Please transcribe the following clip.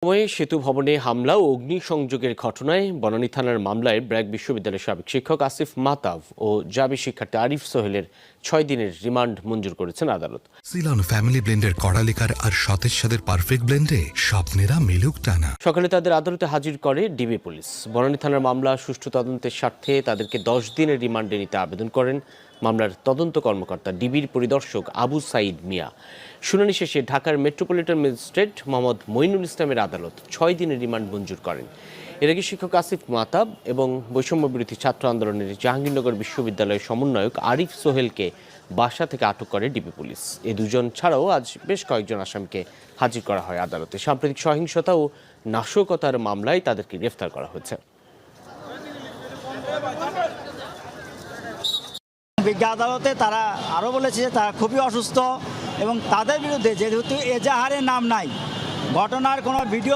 সময়ে সেতু ভবনে হামলা ও অগ্নিসংযোগের ঘটনায় বনানী থানার মামলায় ব্র্যাক বিশ্ববিদ্যালয়ের সাবেক শিক্ষক আসিফ মাহতাব ও জাবি শিক্ষার্থী আরিফ সোহেলের 6 দিনের রিমান্ড মঞ্জুর করেছেন আদালত। সিলন ফ্যামিলি ব্লেন্ডের কড়ালিকার আর সতেজ স্বাদের পারফেক্ট ব্লেন্ডে স্বপ্নেরা মিলুক টানা। সকালে তাদের আদালতে হাজির করে ডিবি পুলিশ। বনানী থানার মামলা সুষ্ঠু তদন্তের স্বার্থে তাদেরকে 10 দিনের রিমান্ডে নিতে আবেদন করেন মামলার তদন্ত কর্মকর্তা ডিবির পরিদর্শক আবু সাইদ মিয়া। শুনানি শেষে ঢাকার মেট্রোপলিটন ম্যাজিস্ট্রেট মোহাম্মদ মঈনুল ইসলামের আদালত 6 দিনের রিমান্ড মঞ্জুর করেন। এর আগে শিক্ষক আসিফ মাহতাব এবং বৈষম্য বিরোধী ছাত্র আন্দোলনের জাহাঙ্গীরনগর বিশ্ববিদ্যালয়ের সমন্বয়ক আরিফ সোহেলকে বাসা থেকে আটক করে ডিবি পুলিশ। এই দুজন ছাড়াও আজ বেশ কয়েকজন আসামিকে হাজির করা হয় আদালতে। সাম্প্রতিক সহিংসতা ও নাশকতার মামলায় তাদেরকে গ্রেফতার করা হয়েছে। বিজ্ঞ আদালতে তারা আরও বলেছে যে তারা খুবই অসুস্থ এবং তাদের বিরুদ্ধে যেহেতু এজাহারের নাম নাই, ঘটনার কোনো ভিডিও